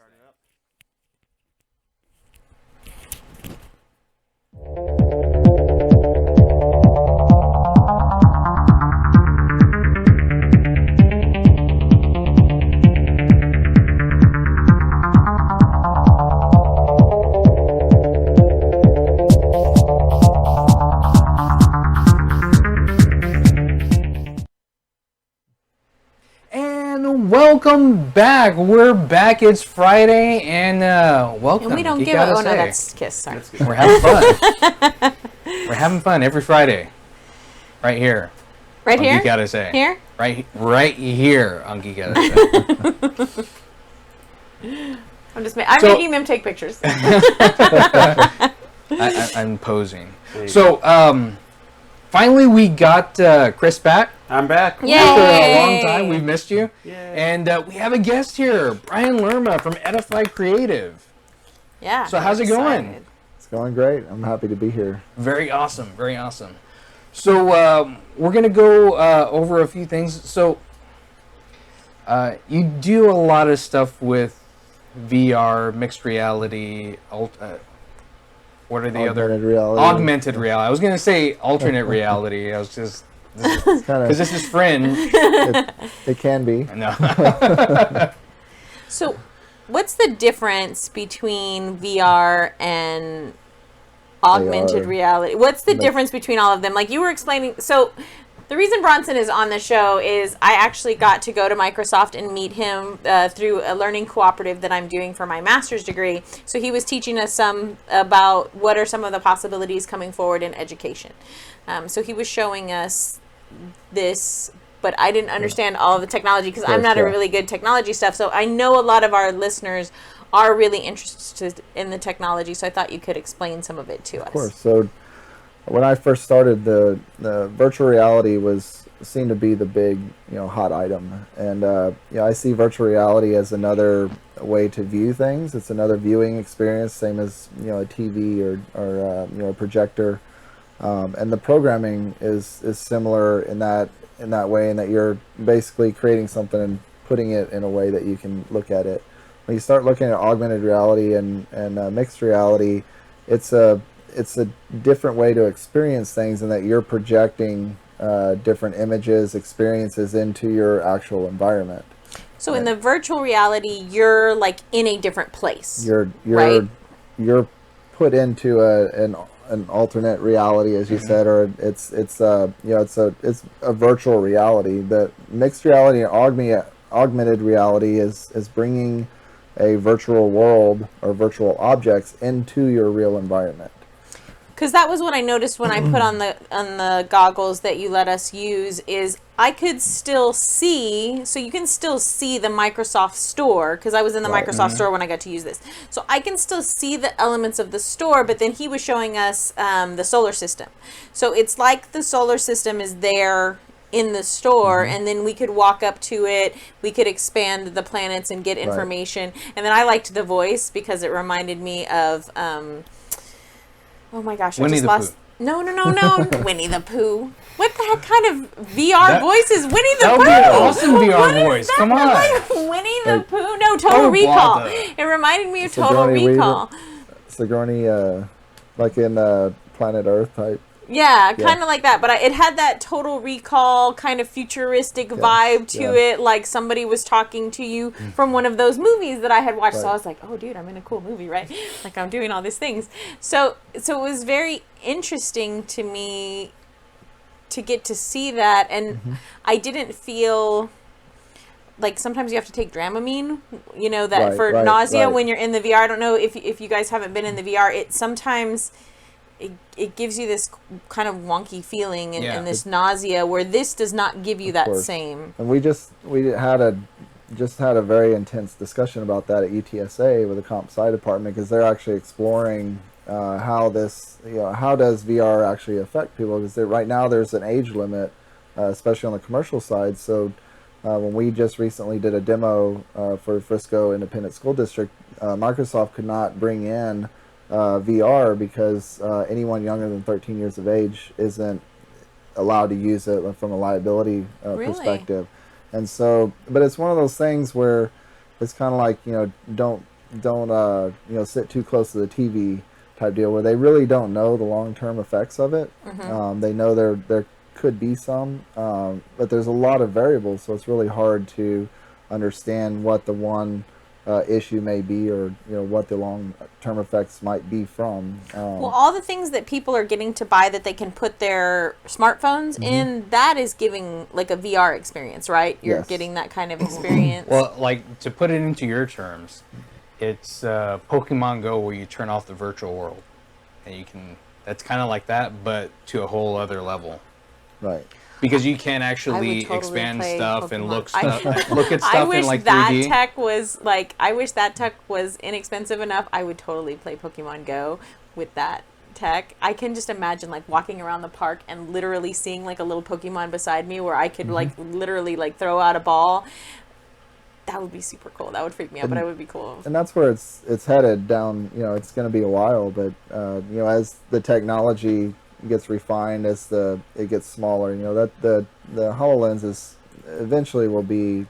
Start it up. Welcome back. We're back. It's Friday, and welcome. And we don't Geek give Gotta a... Oh, Say. no, that's Kiss. Sorry. We're having fun. We're having fun every Friday. Right here. Right on here? Geek Gotta Say. Here? Right here on Geek Gotta Say. I'm making them take pictures. I'm posing. So, finally we got Chris back. I'm back. Yay! After a long time, we've missed you. Yay. And we have a guest here, Brian Lerma from Edify Creative. Yeah. So how's it going? It's going great. I'm happy to be here. Very awesome. Very awesome. So we're going to go over a few things. So you do a lot of stuff with VR, mixed reality, what are the Augmented reality. Augmented reality. I was going to say alternate reality. I was just... Because this is fringe. It can be. No. So, what's the difference between VR and augmented reality? What's the difference between all of them? Like you were explaining, so the reason Bronson is on the show is I actually got to go to Microsoft and meet him through a learning cooperative that I'm doing for my master's degree. So he was teaching us some about what are some of the possibilities coming forward in education. So he was showing us this, but I didn't understand all of the technology because I'm not a really good technology stuff. So I know a lot of our listeners are really interested in the technology. So I thought you could explain some of it to us. Of course. So when I first started, the virtual reality seemed to be the big, hot item. And I see virtual reality as another way to view things. It's another viewing experience, same as a TV or a projector. And the programming is similar in that way, in that you're basically creating something and putting it in a way that you can look at it. When you start looking at augmented reality and mixed reality, it's a different way to experience things, in that you're projecting different images, experiences into your actual environment. So in the virtual reality, you're like in a different place. You're put into an alternate reality, as you said, or it's a virtual reality. The mixed reality and augmented reality is bringing a virtual world or virtual objects into your real environment. Because that was what I noticed when I put on the goggles that you let us use, is I could still see, so you can still see the Microsoft Store, because I was in the Microsoft Store when I got to use this. So I can still see the elements of the store, but then he was showing us the solar system. So it's like the solar system is there in the store, and then we could walk up to it, we could expand the planets and get information. And then I liked the voice because it reminded me of... oh my gosh, Winnie I just the lost... Pooh. No. Winnie the Pooh. What the heck kind of VR voice is Winnie the That Pooh? would be an awesome VR voice. Come on. Like Winnie the Pooh? No, Total Recall. Blata. It reminded me of Total Recall. Sigourney, like in Planet Earth type. Yeah, kind of like that. But it had that Total Recall kind of futuristic vibe to it, like somebody was talking to you from one of those movies that I had watched. So I was like, oh, dude, I'm in a cool movie, right? Like I'm doing all these things. So it was very interesting to me to get to see that. And I didn't feel... like sometimes you have to take Dramamine, for nausea when you're in the VR. I don't know if you guys haven't been in the VR. It sometimes... It gives you this kind of wonky feeling and this nausea, where this does not give you that same. And we had a very intense discussion about that at UTSA with the comp sci department, because they're actually exploring how does VR actually affect people, because right now there's an age limit, especially on the commercial side. So when we just recently did a demo for Frisco Independent School District, Microsoft could not bring in VR because anyone younger than 13 years of age isn't allowed to use it from a liability perspective. And so, but it's one of those things where it's kind of like, don't sit too close to the TV type deal, where they really don't know the long-term effects of it. They know there could be some, but there's a lot of variables, so it's really hard to understand what the one issue may be, or what the long-term effects might be from. Well, all the things that people are getting to buy that they can put their smartphones in, that is giving like a VR experience, right? You're Yes. getting that kind of experience. Well, like, to put it into your terms, it's Pokemon Go, where you turn off the virtual world, and you can. That's kind of like that, but to a whole other level. Right. Because you can I actually would totally expand play stuff and Pokemon. look at I stuff wish in like that 3D. tech was like. I wish that tech was inexpensive enough. I would totally play Pokemon Go with that tech. I can just imagine like walking around the park and literally seeing like a little Pokemon beside me, where I could like literally like throw out a ball. That would be super cool. That would freak me out, but it would be cool. And that's where it's headed down. It's going to be a while, but as the technology gets refined, as it gets smaller, that the HoloLens is eventually will be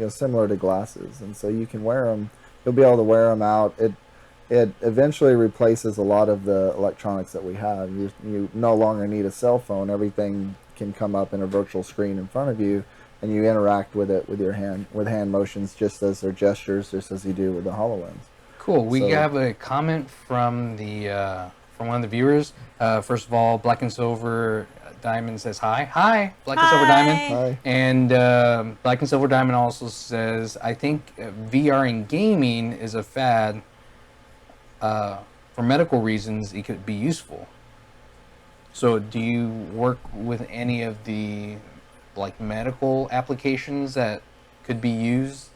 similar to glasses, and so you can wear them. You'll be able to wear them out. It eventually replaces a lot of the electronics that we have. You no longer need a cell phone. Everything can come up in a virtual screen in front of you, and you interact with it with your hand motions, just as their gestures, just as you do with the HoloLens. Cool. We So- have a comment from one of the viewers. First of all, Black and Silver Diamond says hi. Hi, Black and Silver Diamond. Hi. And Black and Silver Diamond also says, I think VR in gaming is a fad. For medical reasons, it could be useful. So, do you work with any of the like medical applications that could be used?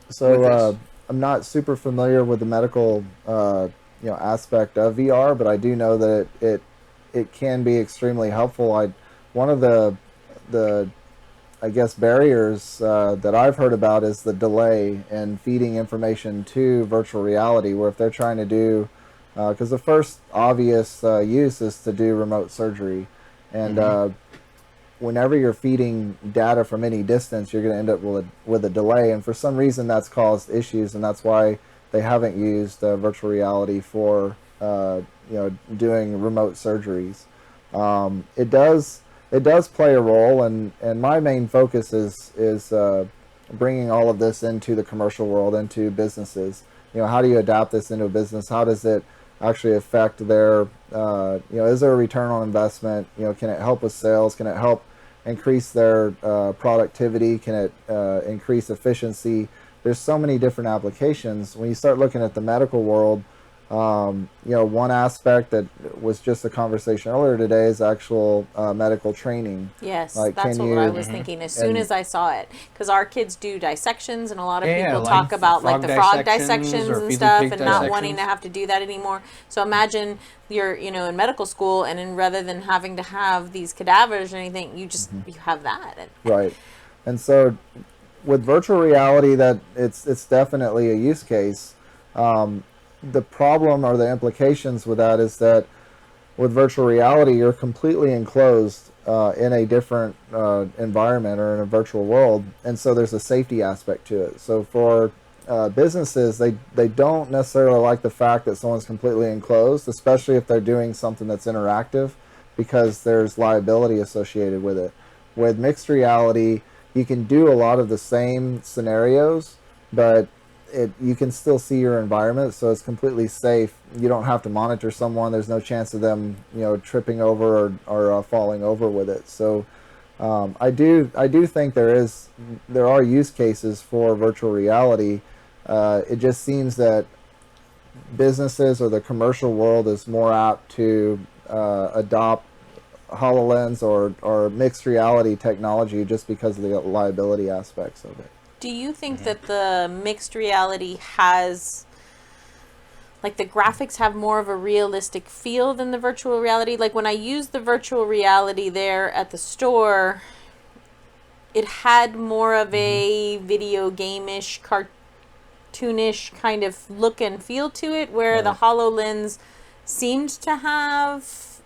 So with this? I'm not super familiar with the medical aspect of VR, but I do know that it can be extremely helpful. One of the I guess barriers that I've heard about is the delay in feeding information to virtual reality, where if they're trying to do, because the first obvious use is to do remote surgery, and whenever you're feeding data from any distance, you're going to end up with a delay, and for some reason that's caused issues, and that's why they haven't used virtual reality for doing remote surgeries. It does play a role, and my main focus is bringing all of this into the commercial world, into businesses. How do you adapt this into a business? How does it actually affect their, is there a return on investment? Can it help with sales? Can it help increase their productivity? Can it increase efficiency? There's so many different applications. When you start looking at the medical world, one aspect that was just a conversation earlier today is actual medical training. Yes, Like, that's can what I you- was thinking as soon as I saw it. Because our kids do dissections, and a lot of Yeah, people like talk about like frog the frog dissections dissections or and fetal stuff, pig and not wanting to dissections. have to do that anymore. So imagine you're, in medical school, and then rather than having to have these cadavers or anything, you just you have that. Right. And so with virtual reality, that it's definitely a use case. The problem or the implications with that is that with virtual reality, you're completely enclosed in a different environment or in a virtual world, and so there's a safety aspect to it. So for businesses, they don't necessarily like the fact that someone's completely enclosed, especially if they're doing something that's interactive, because there's liability associated with it. With mixed reality, you can do a lot of the same scenarios, but you can still see your environment, so it's completely safe. You don't have to monitor someone. There's no chance of them, tripping over or falling over with it. So I do think there are use cases for virtual reality. It just seems that businesses or the commercial world is more apt to adopt HoloLens or mixed reality technology just because of the liability aspects of it. Do you think that the mixed reality has, like, the graphics have more of a realistic feel than the virtual reality? Like, when I used the virtual reality there at the store, it had more of a video game-ish, cartoonish kind of look and feel to it, where the Right. HoloLens seemed to have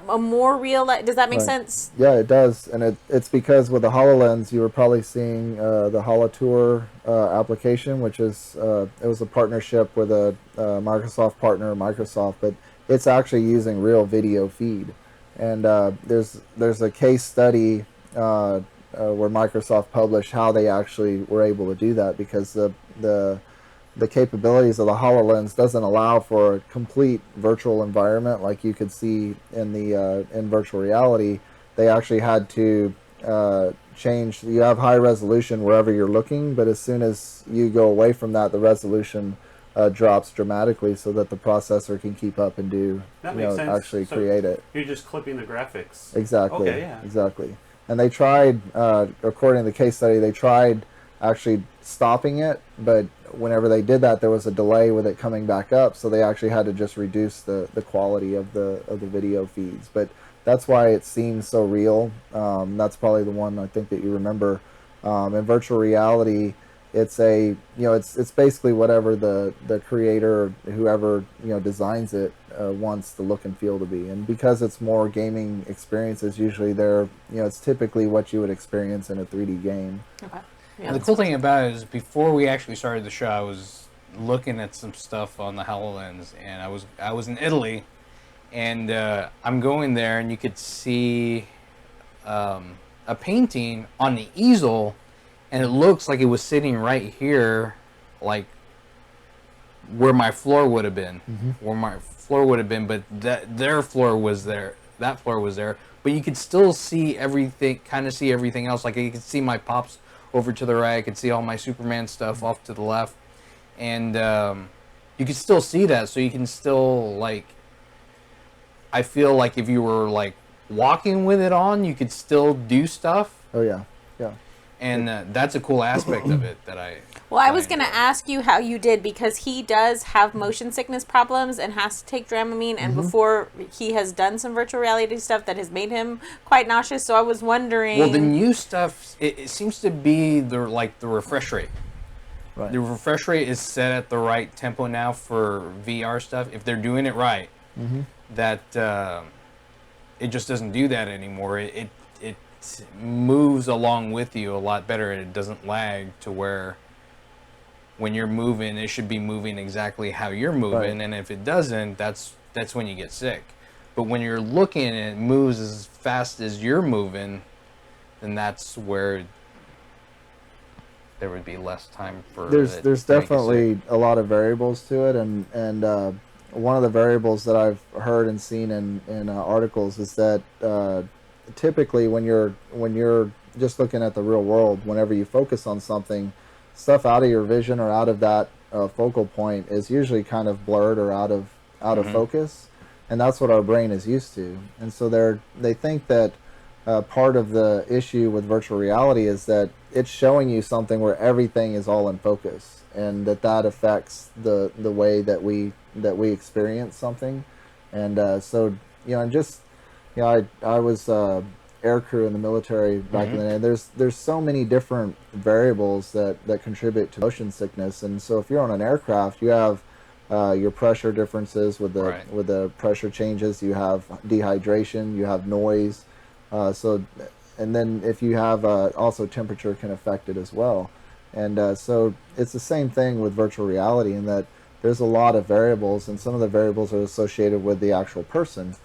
a more real. Does that make Right. sense? Yeah, it does, and it's because with the HoloLens, you were probably seeing the HoloTour application, which is it was a partnership with a Microsoft partner, Microsoft, but it's actually using real video feed, and there's a case study where Microsoft published how they actually were able to do that because the capabilities of the HoloLens doesn't allow for a complete virtual environment like you could see in the in virtual reality. They actually had to change. You have high resolution wherever you're looking, but as soon as you go away from that, the resolution drops dramatically so that the processor can keep up and do That makes sense. actually So create it. You're just clipping the graphics. Exactly. Okay, yeah. Exactly. And they tried, according to the case study, they tried actually stopping it, but whenever they did that, there was a delay with it coming back up, so they actually had to just reduce the quality of the video feeds. But that's why it seems so real. That's probably the one I think that you remember. In virtual reality, it's it's basically whatever the creator or whoever designs it wants the look and feel to be. And because it's more gaming experiences, usually it's typically what you would experience in a 3D game. Okay. And the cool thing about it is, before we actually started the show, I was looking at some stuff on the HoloLens, and I was in Italy, and I'm going there, and you could see a painting on the easel, and it looks like it was sitting right here, like where my floor would have been, but their floor was there, that floor was there, but you could still see everything, kind of see everything else. Like you could see my pops over to the right, I could see all my Superman stuff off to the left, and you can still see that, so you can still, like, I feel like if you were like walking with it on, you could still do stuff. Oh yeah, yeah. And that's a cool aspect of it that I. Well, I was going to ask you how you did, because he does have motion sickness problems and has to take Dramamine, and before he has done some virtual reality stuff that has made him quite nauseous. So I was wondering. Well, the new stuff, it seems to be the refresh rate. Right. The refresh rate is set at the right tempo now for VR stuff. If they're doing it right, that it just doesn't do that anymore. It moves along with you a lot better. It doesn't lag to where when you're moving, it should be moving exactly how you're moving, Right. and if it doesn't, that's when you get sick. But when you're looking and it moves as fast as you're moving, then that's where there would be less time for There's to make you definitely sick. a lot of variables to it, and one of the variables that I've heard and seen in articles is that typically when you're just looking at the real world, whenever you focus on something, stuff out of your vision or out of that focal point is usually kind of blurred or out of focus, and that's what our brain is used to. And so they think that part of the issue with virtual reality is that it's showing you something where everything is all in focus, and that affects the way that we experience something. And so and just I was air crew in the military back in the day. There's so many different variables that contribute to motion sickness. And so if you're on an aircraft, you have your pressure differences with the pressure changes. You have dehydration. You have noise. And then if you have also temperature can affect it as well. And so it's the same thing with virtual reality in that there's a lot of variables, and some of the variables are associated with the actual person.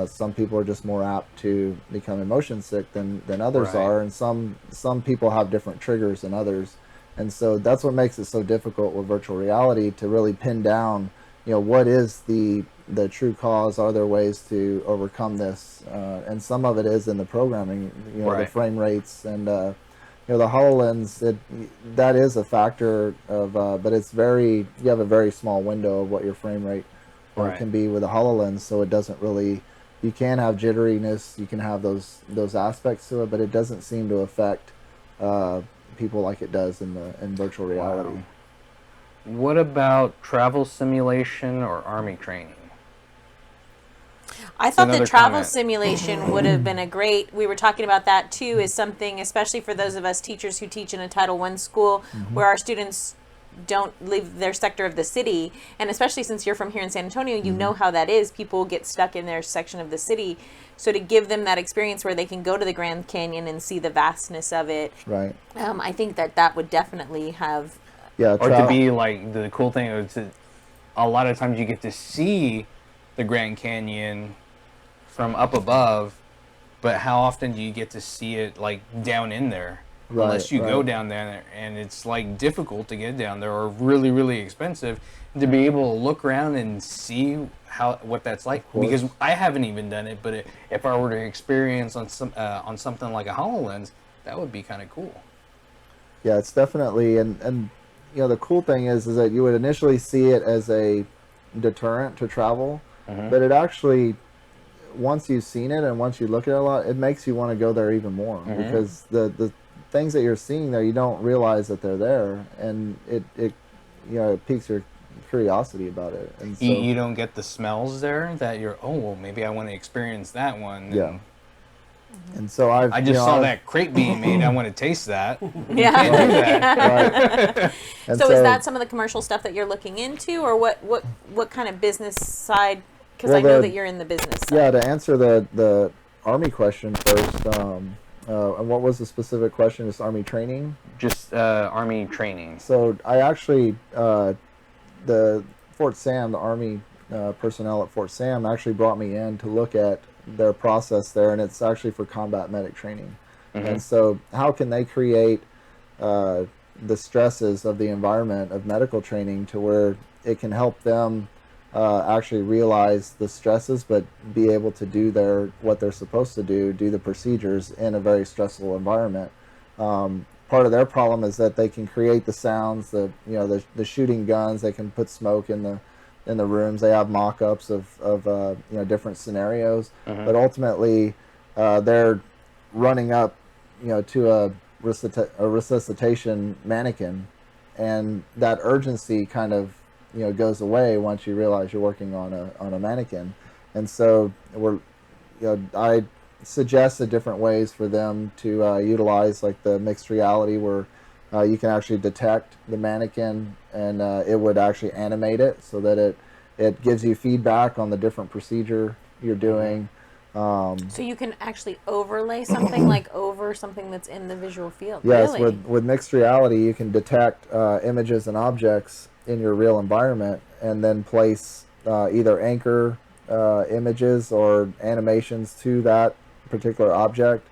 Some people are just more apt to become motion sick than others are, and some people have different triggers than others. And so that's what makes it so difficult with virtual reality to really pin down, what is the true cause? Are there ways to overcome this? And some of it is in the programming, the frame rates and the HoloLens. That is a factor of, but you have a very small window of what your frame rate can be with a HoloLens, so it doesn't really. You can have jitteriness, you can have those aspects to it, but it doesn't seem to affect people like it does in virtual reality. Wow. What about travel simulation or army training? I thought that travel comment. simulation would have been we were talking about that too, is something, especially for those of us teachers who teach in a Title I school, where our students don't leave their sector of the city, and especially since you're from here in San Antonio, you know how that is. People get stuck in their section of the city. So to give them that experience where they can go to the Grand Canyon and see the vastness of it, Right. I think that would definitely have. Yeah. Or to be like, the cool thing is a lot of times you get to see the Grand Canyon from up above, but how often do you get to see it like down in there? Right, Unless you go right. down there, and it's like difficult to get down there, or really, really expensive. To be able to look around and see what that's like, because I haven't even done it, but if I were to experience on something like a HoloLens, that would be kind of cool. Yeah, it's definitely, and you know, the cool thing is that you would initially see it as a deterrent to travel, but it actually, once you've seen it and once you look at it a lot, it makes you want to go there even more, because the things that you're seeing there, you don't realize that they're there, and it you know, it piques your curiosity about it. And so, You don't get the smells there that you're, oh, well, maybe I want to experience that one. yeah. And so I just saw that crepe being made. I want to taste that. Yeah. Do that. Right. And So is that some of the commercial stuff that you're looking into, or what kind of business side? Because Well, I know the- that you're in the business side. Yeah, to answer the Army question first, and what was the specific question? Is Army training? Just Army training. So I actually, the Fort Sam, the Army personnel at Fort Sam actually brought me in to look at their process there, and it's actually for combat medic training. And so how can they create the stresses of the environment of medical training to where it can help them actually realize the stresses, but be able to do what they're supposed to do the procedures in a very stressful environment. Part of their problem is that they can create the sounds, the shooting guns. They can put smoke in the rooms. They have mock-ups of different scenarios, but ultimately they're running up to a resuscitation mannequin, and that urgency kind of goes away once you realize you're working on a mannequin. And so I suggested different ways for them to utilize, like the mixed reality, where you can actually detect the mannequin, and it would actually animate it so that it gives you feedback on the different procedure you're doing. So you can actually overlay something like over something that's in the visual field. Yes, Really? with mixed reality, you can detect images and objects in your real environment, and then place either anchor images or animations to that particular object,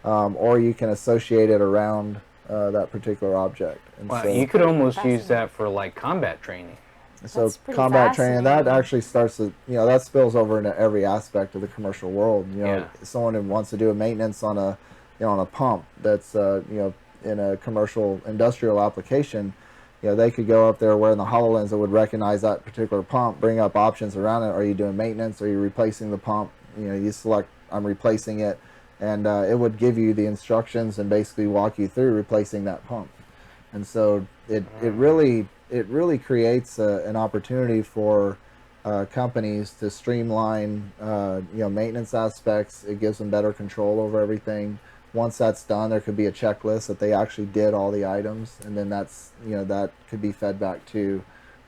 or you can associate it around that particular object. And Well, so, you could almost use that for like combat training. so That's pretty combat training, that fascinating. actually starts to, that spills over into every aspect of the commercial world. Yeah. Someone who wants to do a maintenance on a pump that's in a commercial industrial application, they could go up there wearing the HoloLens that would recognize that particular pump, bring up options around it. Are you doing maintenance? Are you replacing the pump? You select, I'm replacing it, and it would give you the instructions and basically walk you through replacing that pump. And so it really creates an opportunity for companies to streamline maintenance aspects. It gives them better control over everything. Once that's done, there could be a checklist that they actually did all the items, and then that could be fed back to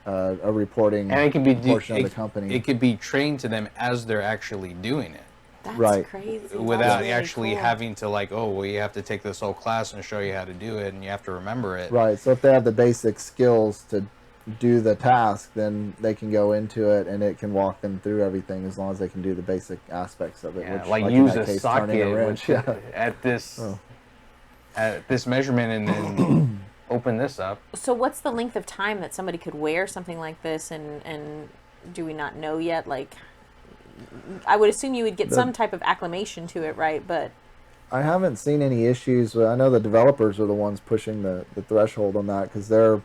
a reporting And it could be portion of the company. It could be trained to them as they're actually doing it, That's Right. crazy. without That's really actually cool. having to you have to take this whole class and show you how to do it, and you have to remember it. Right. So if they have the basic skills to do the task, then they can go into it, and it can walk them through everything as long as they can do the basic aspects of it. Yeah, which, like in use that a case, turning socket wrench. which, Yeah. at this measurement, and then open this up. So what's the length of time that somebody could wear something like this, and do we not know yet? Like, I would assume you would get some type of acclimation to it, right? But I haven't seen any issues. I know the developers are the ones pushing the threshold on that, because they're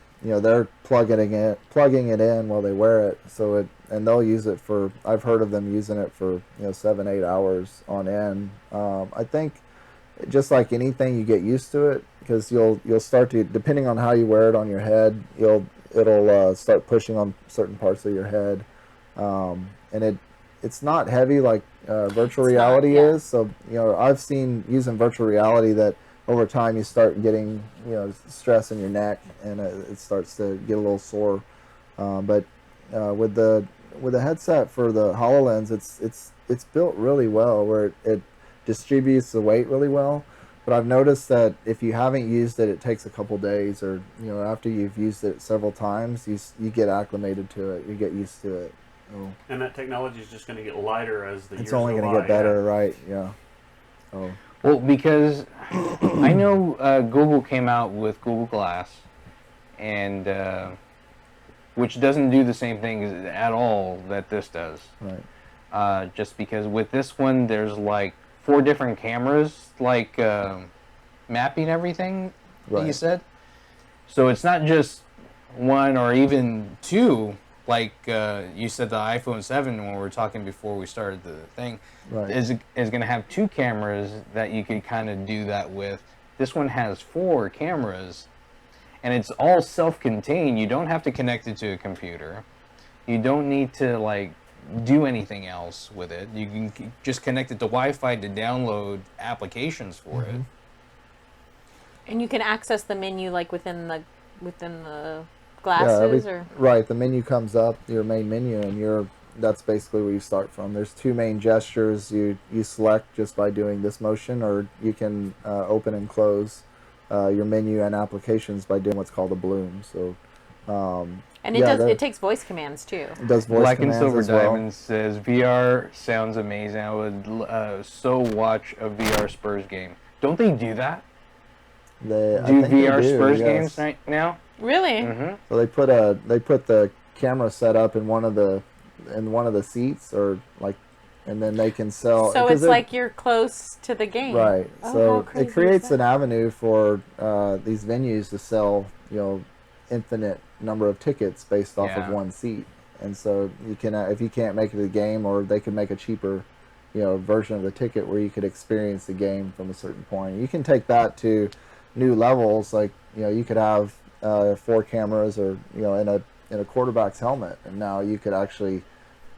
plugging it in while they wear it. So and they'll use it for. I've heard of them using it for 7-8 hours on end. I think just like anything, you get used to it, because you'll start to, depending on how you wear it on your head, it'll start pushing on certain parts of your head, and it's not heavy like virtual It's not, reality yeah. is. So I've seen using virtual reality that over time you start getting stress in your neck, and it starts to get a little sore. But with the headset for the HoloLens, it's built really well, where it distributes the weight really well. But I've noticed that if you haven't used it, it takes a couple days, or after you've used it several times, you get acclimated to it, you get used to it. So And that technology is just going to get lighter as the years it's only go going by. to get better, right? Yeah. So Well, because I know Google came out with Google Glass, and which doesn't do the same thing at all that this does. right. Just because with this one, there's like 4 different cameras, like mapping everything that you Right. said. So it's not just 1 or even 2, like you said the iPhone 7 when we were talking before we started the thing. Right. Is going to have 2 cameras that you could kind of do that with. This one has 4 cameras, and it's all self-contained. You don't have to connect it to a computer. You don't need to like do anything else with it. You can just connect it to Wi-Fi to download applications for it. And you can access the menu like within the glasses, or right. The menu comes up, your main menu, and that's basically where you start from. There's 2 main gestures you select just by doing this motion, or you can open and close your menu and applications by doing what's called a bloom. So, and it takes voice commands too. It does voice Black and commands Silver as well. Diamond says VR sounds amazing. I would so watch a VR Spurs game. Don't they do that? I Do think they VR do, Spurs yes. games right now? Really? Mm-hmm. So they put the camera set up in one of the seats, or like, and then they can sell. So 'cause it's like you're close to the game. right. Oh, how So crazy it creates is an that? avenue for these venues to sell infinite number of tickets based off of Yeah. one seat. And so you can if you can't make it to the game, or they can make a cheaper version of the ticket where you could experience the game from a certain point. You can take that to new levels, like you could have 4 cameras, or in a quarterback's helmet, and now you could actually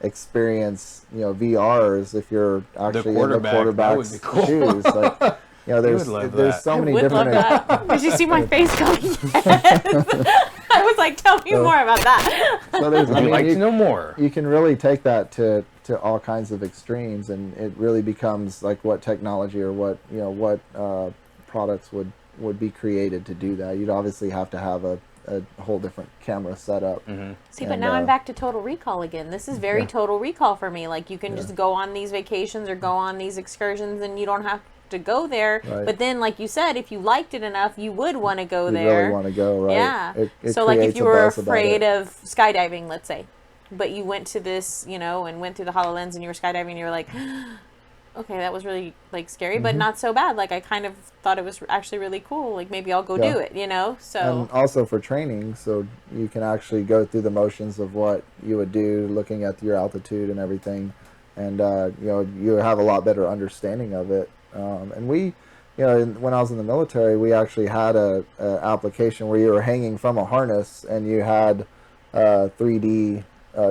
experience VR as if you're actually in the quarterback, that quarterback's would be cool. shoes. Like there's would love there's that. so I many would love different that. Did you see my face going? Yes. I was like, tell me more about that. so there's Would you like to know more? you can really take that to all kinds of extremes, and it really becomes like what technology, or what products would be created to do that. You'd obviously have to have a whole different camera setup. Mm-hmm. See, but And, now I'm back to Total Recall again. This is very Yeah. Total Recall for me. Like, you can Yeah. just go on these vacations or go on these excursions, and you don't have to go there. Right. But then, like you said, if you liked it enough, you would want to go You there. really want to go, right? Yeah. It So, like, if creates you a were buzz about afraid it. of skydiving, let's say, but you went to this, and went through the HoloLens and you were skydiving, and you were like, okay, that was really, like, scary, but not so bad. Like, I kind of thought it was actually really cool. Like, maybe I'll go Yeah. do it, So, And also for training, so you can actually go through the motions of what you would do, looking at your altitude and everything, and you have a lot better understanding of it. And we, when I was in the military, we actually had a application where you were hanging from a harness and you had 3D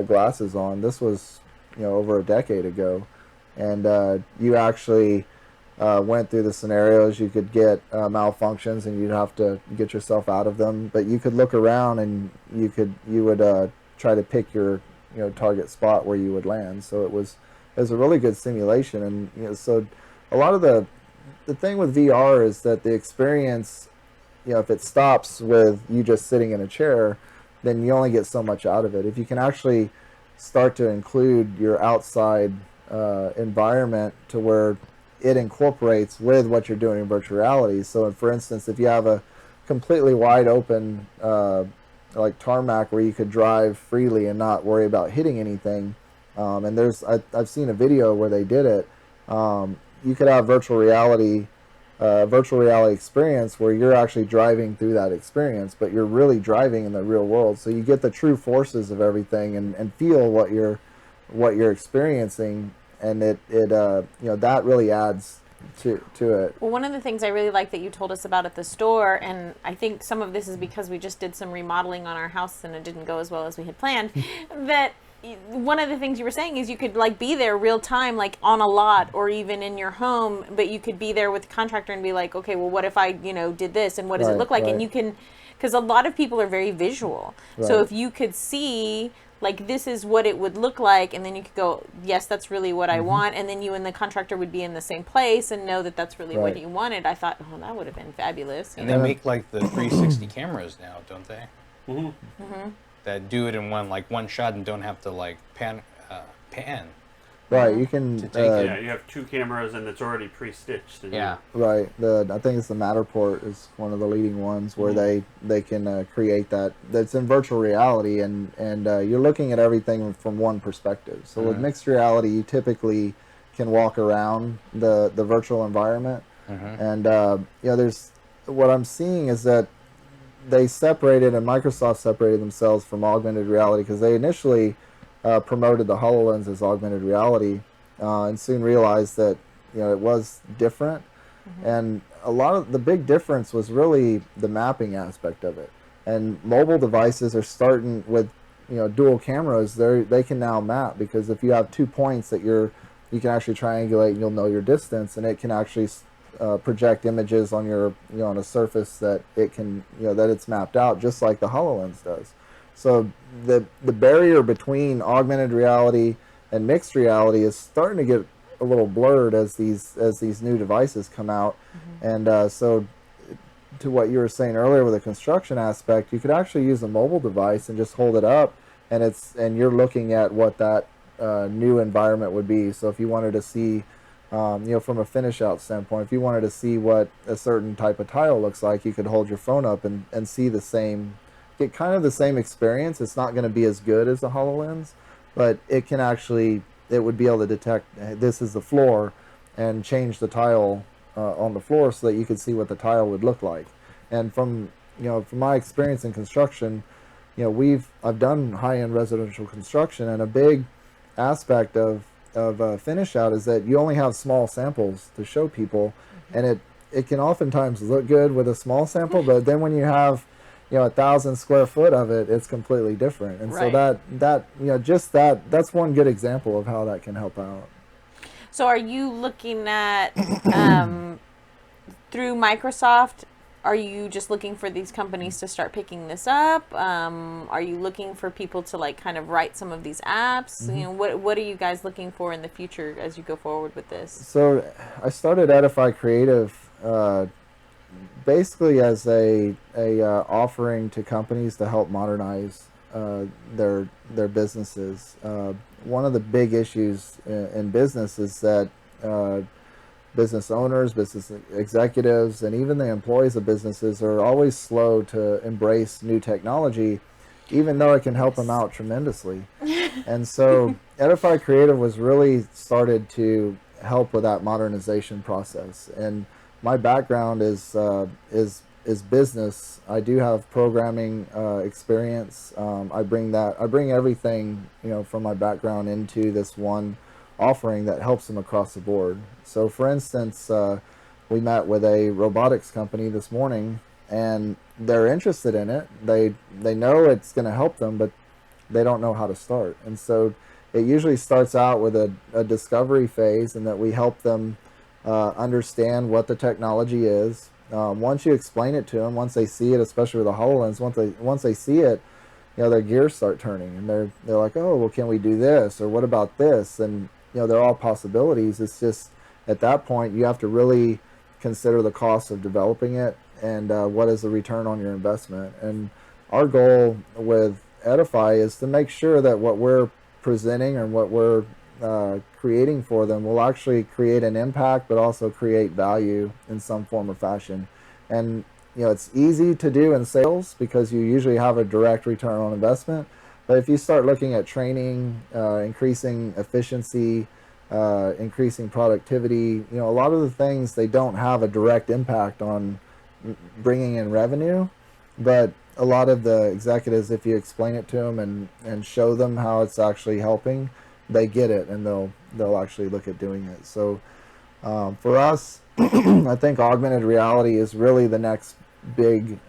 glasses on. This was over a decade ago, and you actually went through the scenarios. You could get malfunctions, and you'd have to get yourself out of them. But you could look around, and you would try to pick your target spot where you would land. So it was a really good simulation. And so a lot of the thing with VR is that the experience, if it stops with you just sitting in a chair, then you only get so much out of it. If you can actually start to include your outside environment to where it incorporates with what you're doing in virtual reality. So, for instance, if you have a completely wide open like tarmac where you could drive freely and not worry about hitting anything, and I've seen a video where they did it. You could have virtual reality experience where you're actually driving through that experience, but you're really driving in the real world. So you get the true forces of everything, and feel what you're experiencing, and it that really adds to it. well, one of the things I really like that you told us about at the store, and I think some of this is because we just did some remodeling on our house and it didn't go as well as we had planned, that one of the things you were saying is you could like be there real time, like on a lot or even in your home, but you could be there with the contractor and be like, okay, well, what if I, did this and what does it look like? And you can, because a lot of people are very visual. So if you could see, like, this is what it would look like, and then you could go, yes, that's really what I want, and then you and the contractor would be in the same place and know that that's really what you wanted. I thought, oh, that would have been fabulous. And they make like the 360 cameras now, don't they? That do it in one shot and don't have to like pan. Right, you can. Yeah, you have 2 cameras and it's already pre-stitched. And Right. I think it's the Matterport is one of the leading ones where they can create that. That's in virtual reality, and you're looking at everything from one perspective. So with mixed reality, you typically can walk around the virtual environment, and there's what I'm seeing is that they separated, and Microsoft separated themselves from augmented reality because they initially promoted the HoloLens as augmented reality, and soon realized that it was different. And a lot of the big difference was really the mapping aspect of it. And mobile devices are starting with dual cameras. They can now map, because if you have 2 points that you can actually triangulate, and you'll know your distance, and it can actually project images on your on a surface that it can that it's mapped out, just like the HoloLens does. So the barrier between augmented reality and mixed reality is starting to get a little blurred as these new devices come out. And so to what you were saying earlier with the construction aspect, you could actually use a mobile device and just hold it up, and you're looking at what that new environment would be. So if you wanted to see from a finish out standpoint, if you wanted to see what a certain type of tile looks like, you could hold your phone up and see get kind of the same experience. It's not going to be as good as the HoloLens, but it would be able to detect, hey, this is the floor, and change the tile on the floor so that you could see what the tile would look like. And from my experience in construction, I've done high-end residential construction, and a big aspect of finish out is that you only have small samples to show people, and it can oftentimes look good with a small sample, but then when you have 1,000 square foot of it, it's completely different. And so that's one good example of how that can help out. So are you looking at through Microsoft? Are you just looking for these companies to start picking this up? Are you looking for people to like kind of write some of these apps? What are you guys looking for in the future as you go forward with this? So I started Edify Creative basically as a offering to companies to help modernize their businesses. One of the big issues in business is that business owners, business executives, and even the employees of businesses are always slow to embrace new technology, even though it can help them out tremendously. And so Edify Creative was really started to help with that modernization process. And my background is business. I do have programming experience. I bring everything from my background into this one offering that helps them across the board. So for instance, we met with a robotics company this morning, and they're interested in it. They know it's going to help them, but they don't know how to start. And so it usually starts out with a discovery phase, and that we help them understand what the technology is. Once you explain it to them, once they see it, especially with the HoloLens, once they see it, their gears start turning, and they're like, oh, well, can we do this, or what about this? And they're all possibilities. It's just at that point you have to really consider the cost of developing it, and what is the return on your investment. And our goal with Edify is to make sure that what we're presenting and what we're creating for them will actually create an impact, but also create value in some form or fashion. And it's easy to do in sales because you usually have a direct return on investment. But if you start looking at training, increasing efficiency, increasing productivity, a lot of the things, they don't have a direct impact on bringing in revenue. But a lot of the executives, if you explain it to them and show them how it's actually helping, they get it, and they'll actually look at doing it. So for us, I think augmented reality is really the next big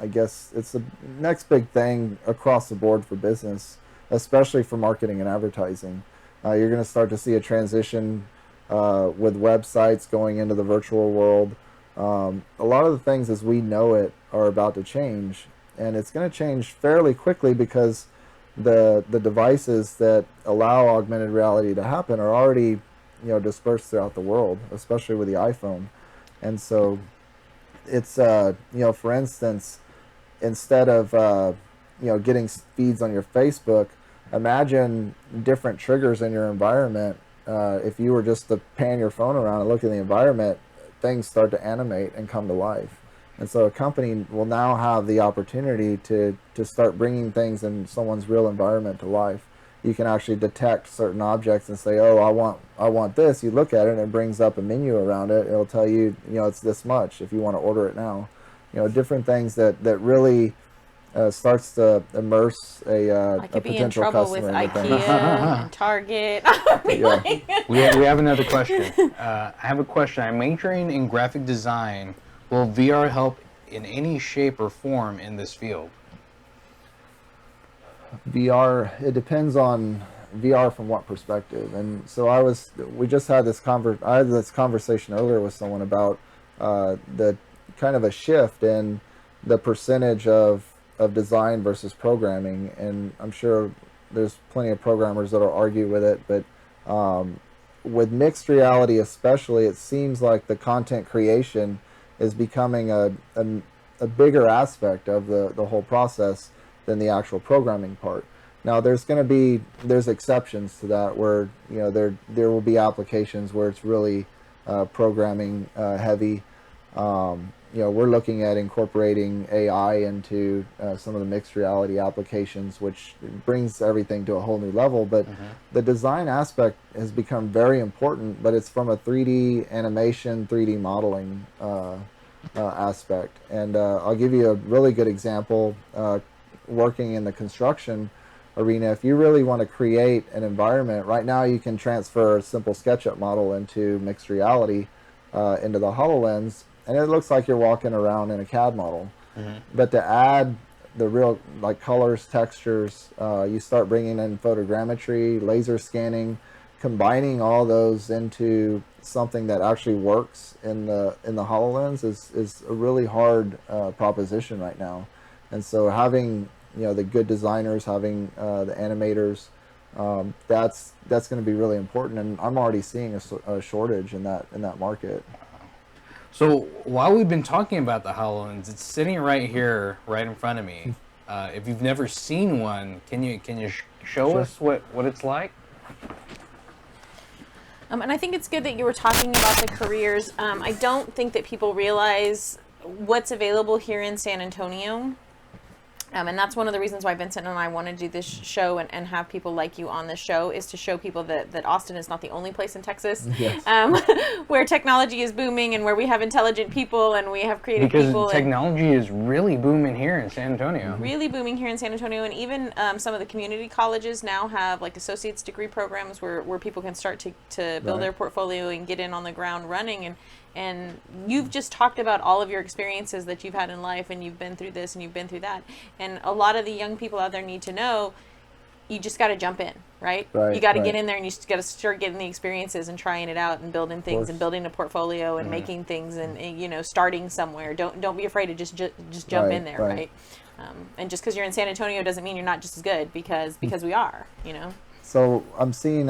I guess it's the next big thing across the board for business, especially for marketing and advertising. You're going to start to see a transition with websites going into the virtual world. A lot of the things as we know it are about to change, and it's going to change fairly quickly because the devices that allow augmented reality to happen are already dispersed throughout the world, especially with the iPhone. And so it's for instance, instead of getting feeds on your Facebook, imagine different triggers in your environment. If you were just to pan your phone around and look at the environment, things start to animate and come to life. And so a company will now have the opportunity to start bringing things in someone's real environment to life. You can actually detect certain objects and say, oh, I want this. You look at it and it brings up a menu around it. It'll tell you, it's this much if you want to order it now. Different things that really starts to immerse a potential customer. I could be in trouble with IKEA and Target. We have another question. I have a question. I'm majoring in graphic design. Will VR help in any shape or form in this field? VR, it depends on VR from what perspective. And so we just had I had this conversation earlier with someone about the kind of a shift in the percentage of design versus programming. And I'm sure there's plenty of programmers that'll argue with it, but with mixed reality especially, it seems like the content creation is becoming a bigger aspect of the whole process than the actual programming part. Now there's exceptions to that where there will be applications where it's really programming heavy. We're looking at incorporating AI into some of the mixed reality applications, which brings everything to a whole new level. But the design aspect has become very important, but it's from a 3D animation, 3D modeling aspect. And I'll give you a really good example. Working in the construction arena, if you really want to create an environment, right now you can transfer a simple SketchUp model into mixed reality into the HoloLens, and it looks like you're walking around in a CAD model. But to add the real colors, textures, you start bringing in photogrammetry, laser scanning, combining all those into something that actually works in the HoloLens is a really hard proposition right now. And so having the good designers, having the animators, that's going to be really important. And I'm already seeing a shortage in that market. So while we've been talking about the HoloLens, it's sitting right here, right in front of me. If you've never seen one, can you show us what it's like? And I think it's good that you were talking about the careers. I don't think that people realize what's available here in San Antonio. And that's one of the reasons why Vincent and I want to do this show and have people like you on the show, is to show people that Austin is not the only place in Texas where technology is booming and where we have intelligent people and we have creative people. Because technology is really booming here in San Antonio. Really booming here in San Antonio. And even some of the community colleges now have associate's degree programs where people can start to build their portfolio and get in on the ground running. And you've just talked about all of your experiences that you've had in life, and you've been through this and you've been through that. And a lot of the young people out there need to know, you just got to jump in, right? You got to get in there and you just got to start getting the experiences and trying it out and building things and building a portfolio and making things and starting somewhere. Don't be afraid to just jump in there, right? And just because you're in San Antonio doesn't mean you're not just as good, because we are, So I'm seeing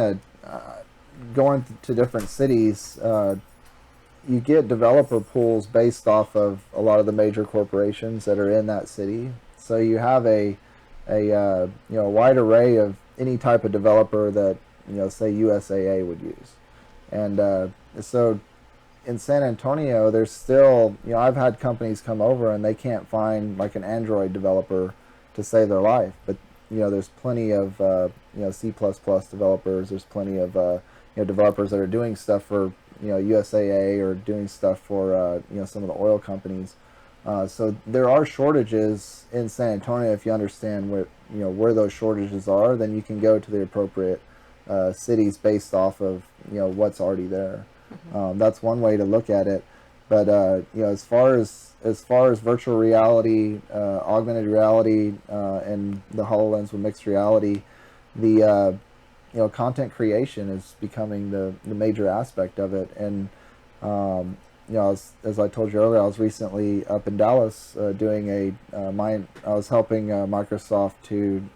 going to different cities. You get developer pools based off of a lot of the major corporations that are in that city. So you have a wide array of any type of developer that say USAA would use. And so in San Antonio, there's still I've had companies come over and they can't find an Android developer to save their life. But there's plenty of C++ developers. There's plenty of developers that are doing stuff for USAA or doing stuff for some of the oil companies. So there are shortages in San Antonio. If you understand where those shortages are, then you can go to the appropriate cities based off of what's already there. That's one way to look at it. But as far as virtual reality, augmented reality, and the HoloLens with mixed reality, the content creation is becoming the major aspect of it. And as I told you earlier, I was recently up in Dallas doing I was helping Microsoft to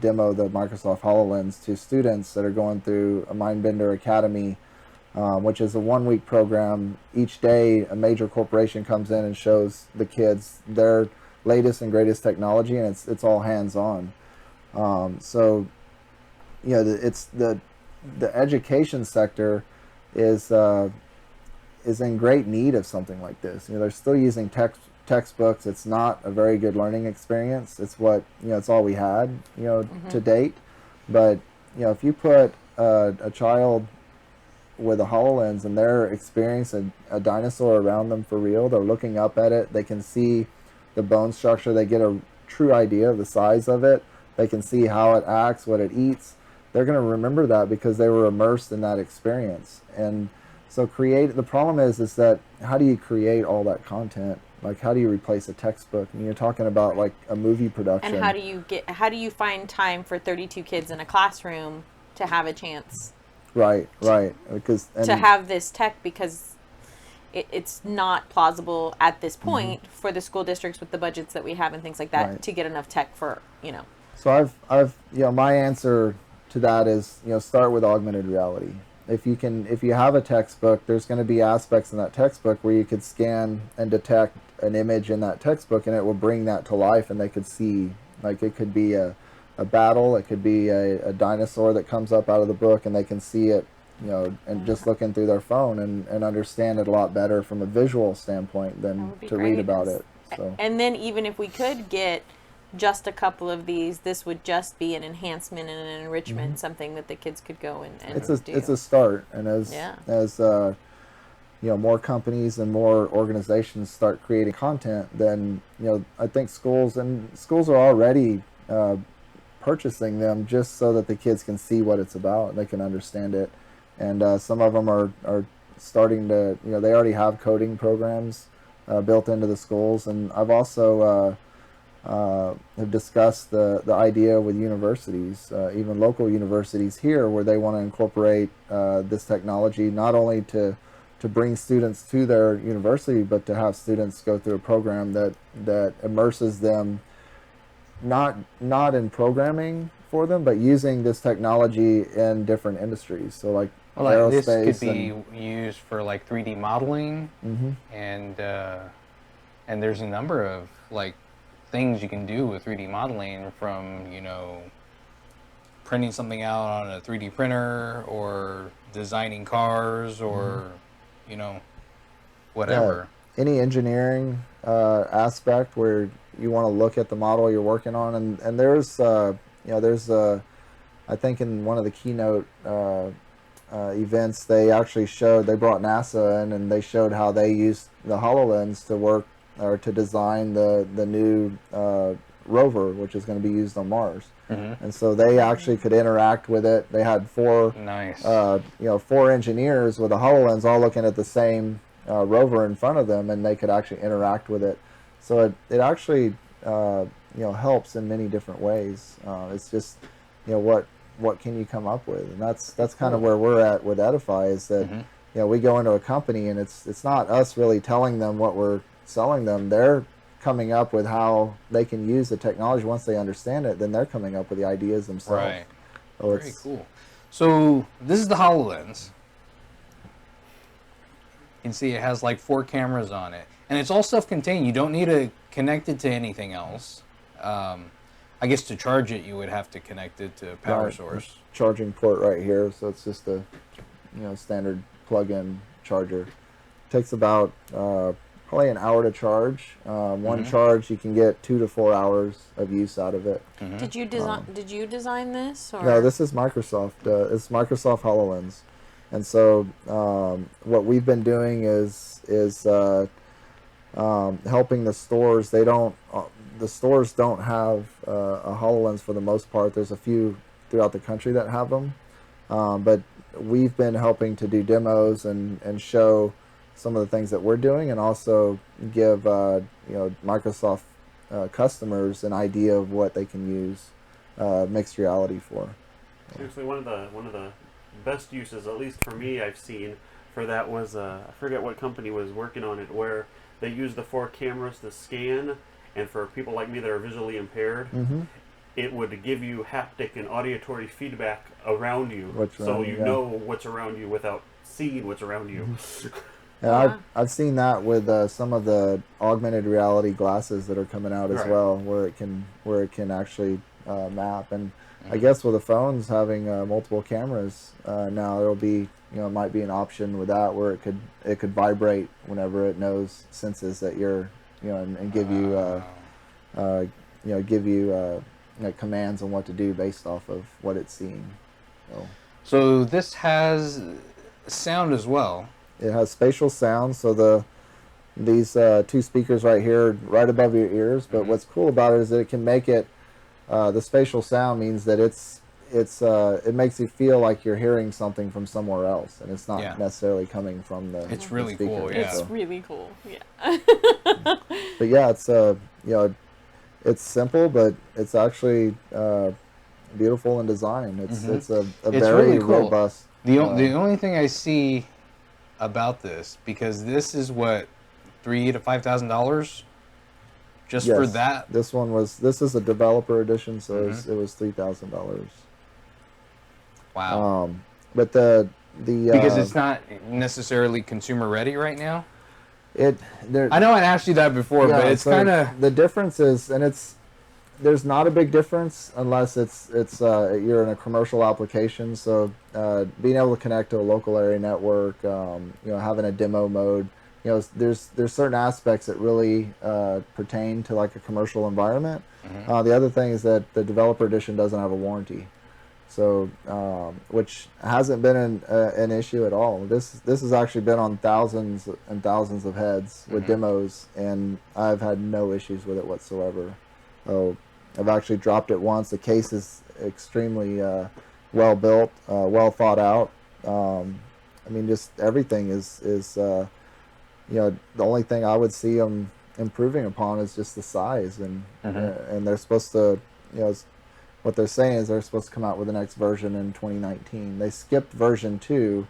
demo the Microsoft HoloLens to students that are going through a Mindbender Academy, which is a 1-week program. Each day, a major corporation comes in and shows the kids their latest and greatest technology, and it's all hands-on. So, it's the education sector is in great need of something like this. They're still using textbooks. It's not a very good learning experience. It's it's all we had, to date. But if you put a child with a HoloLens and they're experiencing a dinosaur around them for real, they're looking up at it, they can see the bone structure, they get a true idea of the size of it, they can see how it acts, what it eats, they're going to remember that because they were immersed in that experience. And so the problem is that how do you create all that content? Like, how do you replace a textbook? I mean, you're talking about like a movie production. And how do you find time for 32 kids in a classroom to have a chance? Right. Because to have this tech, because it's not plausible at this point for the school districts with the budgets that we have and things like that to get enough tech for. So I've my answer to that is start with augmented reality. If you have a textbook, there's going to be aspects in that textbook where you could scan and detect an image in that textbook, and it will bring that to life, and they could see, like, it could be a battle, it could be a dinosaur that comes up out of the book, and they can see it, and just looking through their phone and understand it a lot better from a visual standpoint than to read about it. So. And then even if we could get just a couple of these, this would just be an enhancement and an enrichment, something that the kids could go and do. It's a start, and as more companies and more organizations start creating content, then I think schools are already purchasing them just so that the kids can see what it's about and they can understand it. And some of them are starting to, they already have coding programs built into the schools. And I've also have discussed the idea with universities, even local universities here, where they want to incorporate this technology not only to bring students to their university, but to have students go through a program that immerses them not in programming for them, but using this technology in different industries. So like aerospace. This could be used for like 3D modeling, and there's a number of like things you can do with 3D modeling, from printing something out on a 3D printer, or designing cars, or whatever. Yeah, any engineering aspect where you want to look at the model you're working on, and there's I think in one of the keynote events they brought NASA in, and they showed how they used the HoloLens to work or to design the new rover, which is going to be used on Mars. And so they actually could interact with it. They had four engineers with a HoloLens all looking at the same rover in front of them, and they could actually interact with it. So it actually helps in many different ways. It's just what can you come up with, and that's kind of where we're at with Edify, is that we go into a company and it's not us really telling them what we're selling them. They're coming up with how they can use the technology. Once they understand it, then they're coming up with the ideas themselves. Right. So very cool. So this is the HoloLens. You can see it has like 4 cameras on it, and it's all self-contained. You don't need to connect it to anything else. I guess to charge it, you would have to connect it to a power source. Charging port right here, so it's just a standard plug-in charger. Takes about probably an hour to charge. One charge, you can get 2 to 4 hours of use out of it. Did you design this? Or? No, this is Microsoft. It's Microsoft HoloLens, and so what we've been doing is helping the stores. The stores don't have a HoloLens for the most part. There's a few throughout the country that have them, but we've been helping to do demos and show some of the things that we're doing, and also give Microsoft customers an idea of what they can use mixed reality for. Seriously, one of the best uses, at least for me, I've seen for that was I forget what company was working on it, where they used the 4 cameras to scan, and for people like me that are visually impaired, it would give you haptic and auditory feedback around you, so you know what's around you without seeing what's around you. And I've seen that with some of the augmented reality glasses that are coming out as well, where it can actually map. And I guess with the phones having multiple cameras now, it'll be it might be an option with that where it could vibrate whenever it senses that you're and give you commands on what to do based off of what it's seeing. So this has sound as well. It has spatial sounds, so these 2 speakers right here, right above your ears. But what's cool about it is that it can make it. The spatial sound means that it makes you feel like you're hearing something from somewhere else, and it's not necessarily coming from the. It's really speaker. cool. Yeah. It's really cool. Yeah. But yeah, it's it's simple, but it's actually beautiful in design. It's a very really cool. robust. The only thing I see about this, because this is what $3,000 to $5,000 just for that. This is a developer edition, so it was $3,000. Wow. But the because it's not necessarily consumer ready right now. I know I asked you that before, but it's kind of the difference is, and there's not a big difference unless it's you're in a commercial application. So being able to connect to a local area network, having a demo mode, there's certain aspects that really pertain to like a commercial environment. The other thing is that the developer edition doesn't have a warranty, so which hasn't been an issue at all. This has actually been on thousands and thousands of heads with demos, and I've had no issues with it whatsoever. I've actually dropped it once. The case is extremely well built, well thought out. I mean, just everything is the only thing I would see them improving upon is just the size, and they're supposed to, what they're saying is they're supposed to come out with the next version in 2019. They skipped version 2.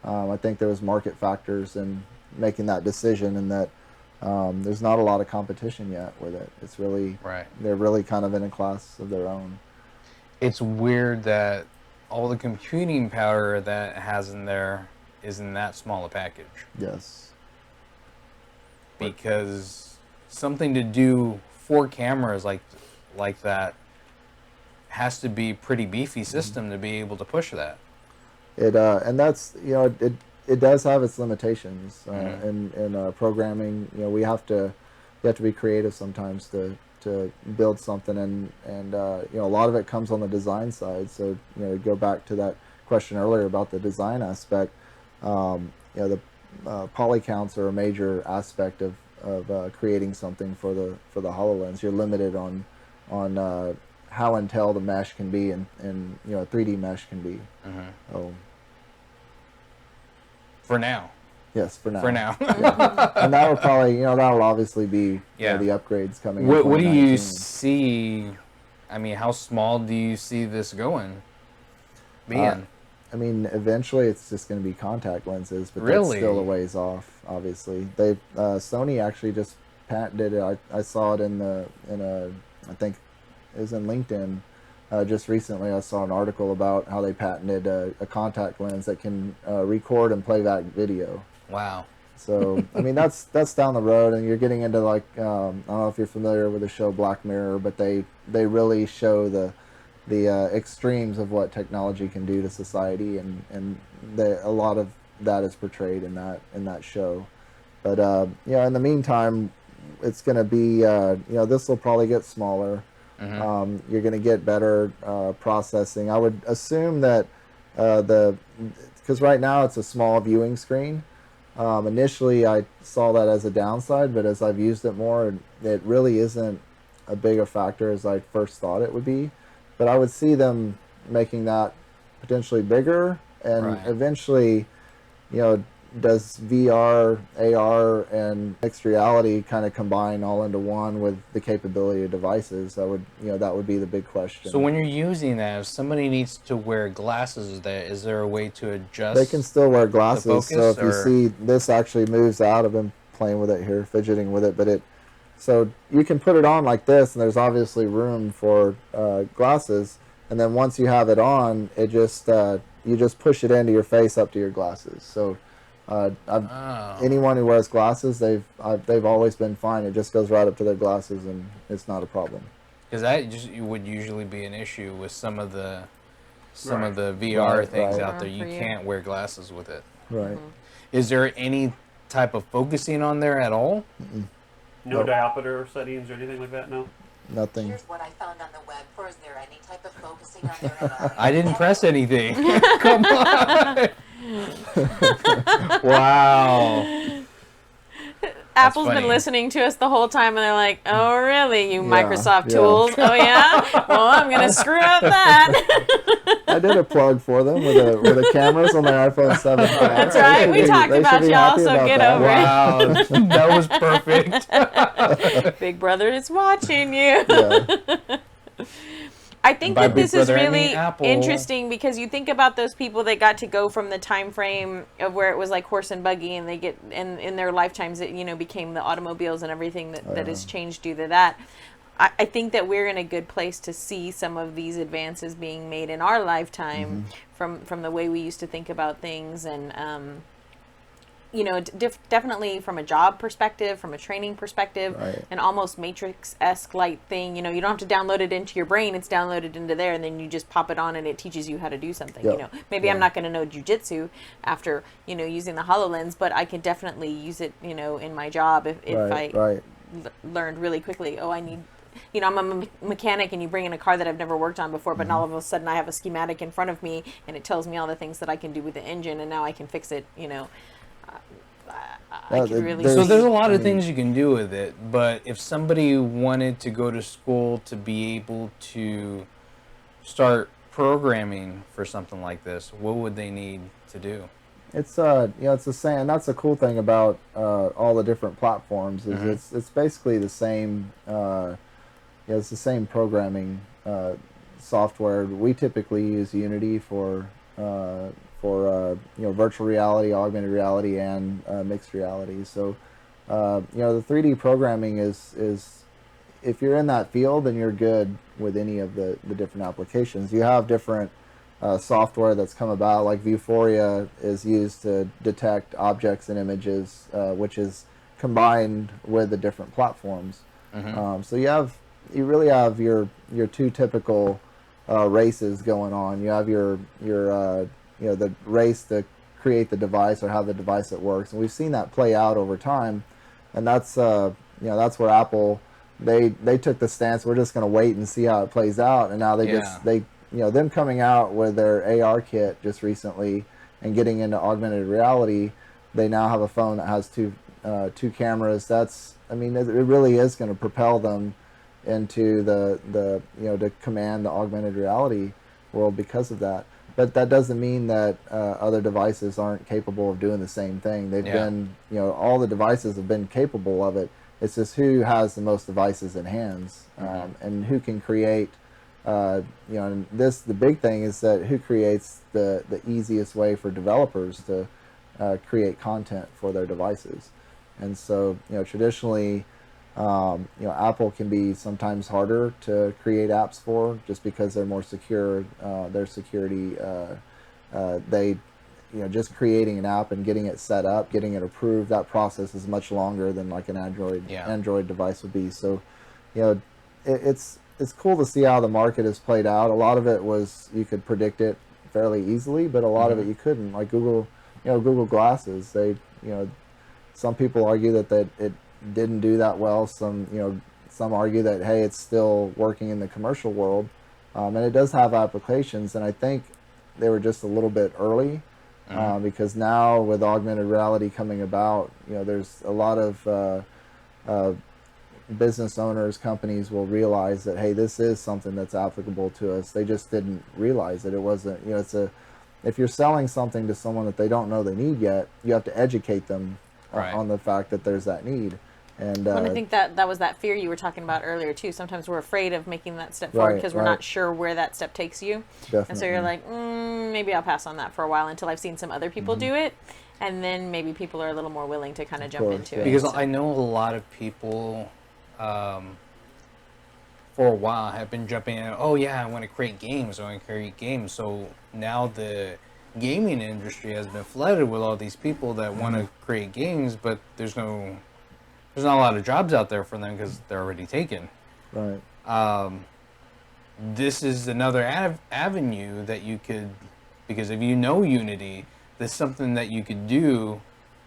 I think there was market factors in making that decision, and that there's not a lot of competition yet with it. It's really they're really kind of in a class of their own. It's weird that all the computing power that it has in there is in that small a package. Yes. Because something to do 4 cameras like that has to be pretty beefy system to be able to push that. And that's it does have its limitations in programming. You have to be creative sometimes to build something, and a lot of it comes on the design side. So go back to that question earlier about the design aspect. The poly counts are a major aspect of creating something for the HoloLens. You're limited on how intel the mesh can be, and 3D mesh can be. For now. Yes, for now. For now. Yeah. And that will probably, that'll obviously be the upgrades coming. What do you see? I mean, how small do you see this going? Being? I mean, eventually it's just going to be contact lenses, but really? That's still a ways off. Obviously, Sony actually just patented it. I saw it I think it was in LinkedIn. Just recently, I saw an article about how they patented a contact lens that can record and playback video. Wow. So, I mean, that's down the road, and you're getting into like I don't know if you're familiar with the show Black Mirror, but they really show the extremes of what technology can do to society, and a lot of that is portrayed in that show. But in the meantime, it's going to be this will probably get smaller. You're going to get better processing. I would assume that because right now it's a small viewing screen. Initially, I saw that as a downside, but as I've used it more, it really isn't a big a factor as I first thought it would be. But I would see them making that potentially bigger, and eventually, does VR, AR, and mixed reality kind of combine all into one with the capability of devices? That would be the big question. So when you're using that, if somebody needs to wear glasses, is there a way to adjust? They can still wear glasses. focus, So if you or- see, this actually moves out. I've been playing with it here, fidgeting with it, so you can put it on like this, and there's obviously room for glasses. And then once you have it on, it just you just push it into your face up to your glasses. So anyone who wears glasses, they've always been fine. It just goes right up to their glasses, and it's not a problem. Because that would usually be an issue with some of the VR Right, things right. out there. You For you. can't wear glasses with it. Right. Is there any type of focusing on there at all? No Nope. diopter settings or anything like that. No. Nothing. Here's what I found on the web. Is there any type of focusing on there at all? I didn't press anything. Come on. Wow. Apple's funny. been listening to us the whole time, and they're like, "Oh, really? You Yeah, Microsoft yeah. tools? Oh, yeah? Well, I'm gonna screw up that." I did a plug for them with the cameras on the iPhone 7. That's right. We talked about y'all, so get over it. Wow. That was perfect. Big Brother is watching you. Yeah. I think By that this Big is Brother, I mean really Apple. interesting because you think about those people that got to go from the time frame of where it was like horse and buggy, and they get and in their lifetimes it became the automobiles and everything that has changed due to that. I think that we're in a good place to see some of these advances being made in our lifetime from the way we used to think about things, and definitely from a job perspective, from a training perspective, Right. an almost Matrix-esque like thing. You don't have to download it into your brain; it's downloaded into there, and then you just pop it on, and it teaches you how to do something. Yep. Maybe I'm Yeah. not going to know jujitsu after using the HoloLens, but I can definitely use it, in my job if Right. I Right. learned really quickly. Oh, I need. I'm a mechanic, and you bring in a car that I've never worked on before, but now all of a sudden I have a schematic in front of me, and it tells me all the things that I can do with the engine, and now I can fix it. I No, could really. there's- So see- there's a lot of things you can do with it, but if somebody wanted to go to school to be able to start programming for something like this, what would they need to do? It's it's the same. And that's the cool thing about all the different platforms is it's basically the same. It's the same programming software. We typically use Unity for virtual reality, augmented reality, and mixed reality. So the 3D programming is if you're in that field, then you're good with any of the different applications. You have different software that's come about, like Vuforia is used to detect objects and images, which is combined with the different platforms. So you really have your two typical races going on. You have your the race to create the device or how the device it works, and we've seen that play out over time. And that's that's where Apple they took the stance, we're just going to wait and see how it plays out, and now them coming out with their AR kit just recently and getting into augmented reality, they now have a phone that has two cameras. It really is going to propel them into the to command the augmented reality world because of that. But that doesn't mean that other devices aren't capable of doing the same thing. They've been, all the devices have been capable of it. It's just who has the most devices in hands, and who can create. And the big thing is that who creates the easiest way for developers to create content for their devices. And so, traditionally, Apple can be sometimes harder to create apps for, just because they're more secure. Their security, just creating an app and getting it set up, getting it approved, that process is much longer than like an Android device would be. So, it's cool to see how the market has played out. A lot of it was, you could predict it fairly easily, but a lot of it you couldn't. Like Google Glasses, some people argue that it didn't do that well. Some argue that, hey, it's still working in the commercial world, and it does have applications. And I think they were just a little bit early, because now with augmented reality coming about, there's a lot of business owners, companies will realize that, hey, this is something that's applicable to us. They just didn't realize that it wasn't. if you're selling something to someone that they don't know they need yet, you have to educate them Right. on the fact that there's that need. And And I think that was that fear you were talking about earlier too. Sometimes we're afraid of making that step forward Right, because we're right. not sure where that step takes you. definitely. And so you're like, maybe I'll pass on that for a while until I've seen some other people do it, and then maybe people are a little more willing to kind of jump course, into yeah. it. Because So- I know a lot of people, for a while, have been jumping in. Oh yeah, I want to create games. I want to create games. So now the gaming industry has been flooded with all these people that want to create games, but there's not a lot of jobs out there for them because they're already taken. Right. This is another avenue that you could, because if you know Unity, there's something that you could do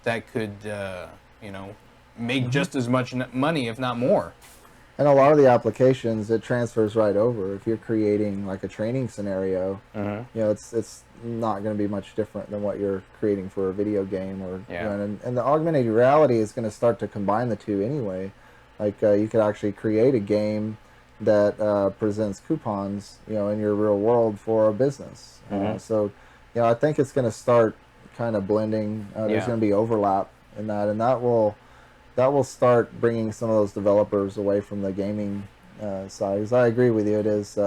that could, make just as much money, if not more. And a lot of the applications, it transfers right over. If you're creating like a training scenario, it's not going to be much different than what you're creating for a video game, or Yeah. and the augmented reality is going to start to combine the two anyway. Like you could actually create a game that presents coupons, in your real world for a business. So, I think it's going to start kind of blending. There's Yeah. going to be overlap in that, and that will start bringing some of those developers away from the gaming side. Because I agree with you, it is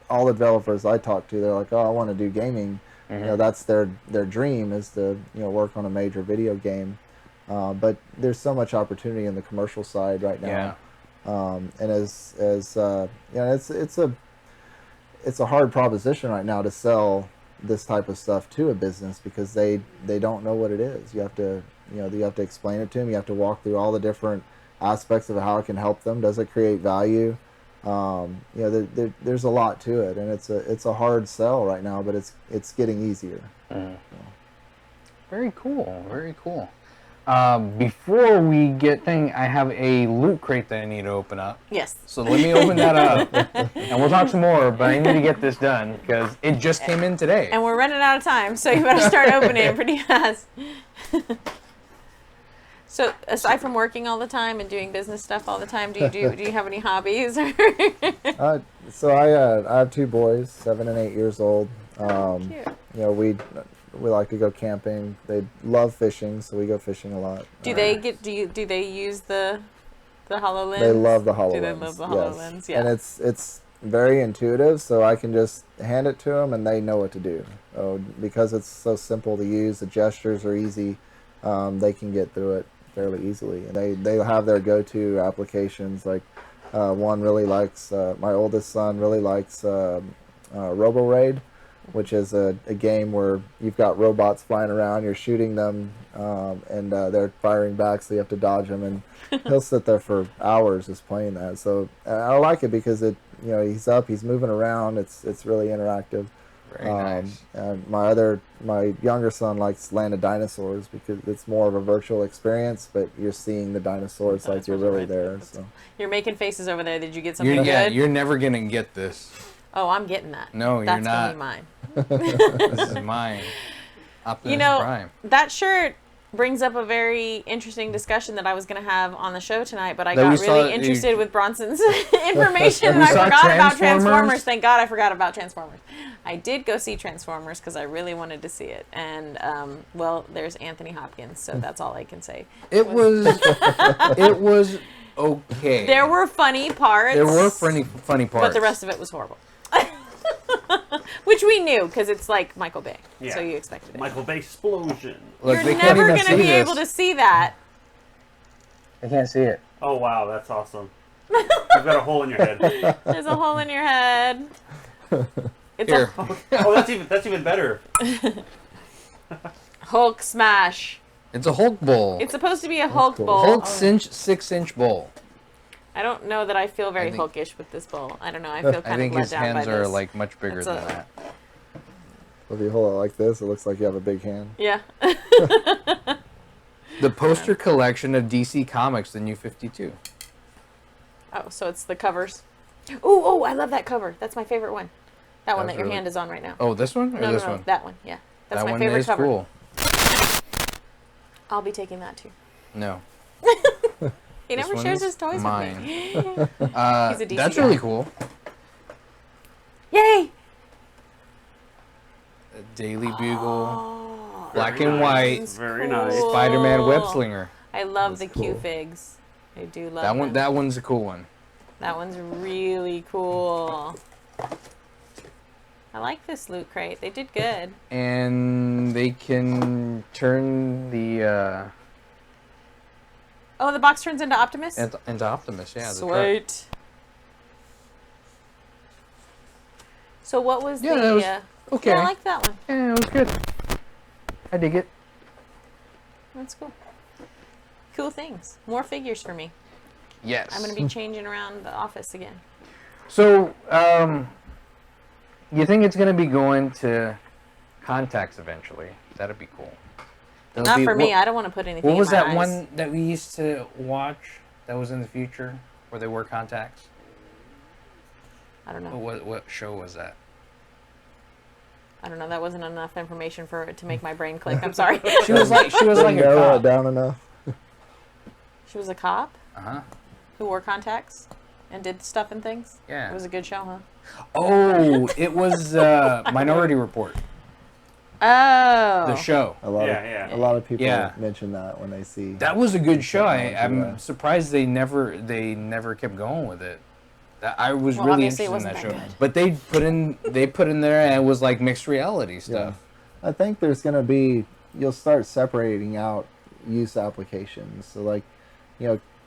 all the developers I talk to, they're like, oh, I want to do gaming. That's their dream, is to work on a major video game. But there's so much opportunity in the commercial side right now. And as it's a hard proposition right now to sell this type of stuff to a business, because they don't know what it is. You have to explain it to them. You have to walk through all the different aspects of how it can help them. Does it create value? There's a lot to it, and it's a hard sell right now, but it's getting easier. Very cool. Very cool. Before we get I have a loot crate that I need to open up. Yes. So let me open that up, and we'll talk some more. But I need to get this done because it just came in today. And we're running out of time, so you better start opening it pretty fast. So, aside from working all the time and doing business stuff all the time, do you have any hobbies? So I have two boys, 7 and 8 years old. Cute. We like to go camping. They love fishing, so we go fishing a lot. Do they use the HoloLens? They love the HoloLens. Do they love the HoloLens? Yes. Yeah. And it's very intuitive, so I can just hand it to them and they know what to do. Because it's so simple to use, the gestures are easy. They can get through it fairly easily. And they have their go-to applications. Like one really likes, my oldest son really likes Robo Raid, which is a game where you've got robots flying around, you're shooting them, and they're firing back, so you have to dodge them, and he'll sit there for hours just playing that. So I like it because he's up, he's moving around, it's really interactive. Very nice. And my younger son likes Land of Dinosaurs because it's more of a virtual experience, but you're seeing the dinosaurs like you're really there. So You're making faces over there. Did you get something good? You're never gonna get this. Oh, I'm getting that. No, That's you're not. gonna be mine. This is mine. Optimus Prime. That shirt brings up a very interesting discussion that I was going to have on the show tonight, but I That got we saw- really interested with Bronson's information, and We I saw forgot about Transformers? Transformers. Thank God I forgot about Transformers. I did go see Transformers because I really wanted to see it, and there's Anthony Hopkins, so that's all I can say. It was okay. There were funny parts. There were funny parts. But the rest of it was horrible. Which we knew, because it's like Michael Bay, Yeah. so you expected it. Michael Bay explosion. Look, You're they can't never even going to see be this. able to see that. I can't see it. Oh wow, that's awesome. You've got a hole in your head. There's a hole in your head. It's Here. Oh, that's even better. a Hulk smash. It's a Hulk bowl. It's supposed to be a Hulk cool. bowl. Hulk 6-inch bowl. I don't know that I feel very I think- Hulkish with this bowl. I don't know. I feel I kind think of let his down by hands this. are like much bigger It's than a- that. if you hold it like this, it looks like you have a big hand. Yeah. The poster collection of DC Comics, the New 52. Oh, so it's the covers. Oh, I love that cover. That's my favorite one. That one That's that your really- hand is on right now. Oh, this one or no, this no, one? that one. Yeah. That's that my one favorite is cover. cool. I'll be taking that too. No. He This never one shares is his toys mine. with me. He's a DC that's guy. really cool. Yay! Daily Bugle, Oh, black Very and nice. white, Very nice. Spider-Man web slinger. I love That's the cool. Q-Figs. I do love That one. them. That one's a cool one. That one's really cool. I like this loot crate. They did good. And they can turn the Oh, the box turns into Optimus? into Optimus. Yeah. the truck. Sweet. So what was Yeah, the... that was okay. Yeah, I like that one. Yeah, it was good. I dig it. That's cool. Cool things. More figures for me. Yes. I'm going to be changing around the office again. So, you think it's going to be going to contacts eventually? That'd be cool. That'll Not be- for me. what- I don't want to put anything What was in my that eyes. one that we used to watch that was in the future where they wore contacts? I don't know. What show was that? I don't know. That wasn't enough information for it to make my brain click. I'm sorry. She was like a narrow it cop. down enough. She was a cop Uh-huh. who wore contacts and did stuff and things. Yeah. It was a good show, huh? Oh, it was Minority Report, Oh. the show. A lot Yeah, of a lot of people Yeah. mention that when they see. That was a good show. I'm Yeah. surprised they never kept going with it. I was Well, really obviously it interested in that show. wasn't that good. But they put in there and it was like mixed reality Yeah. stuff. I think there's going to be, you'll start separating out use applications. So like,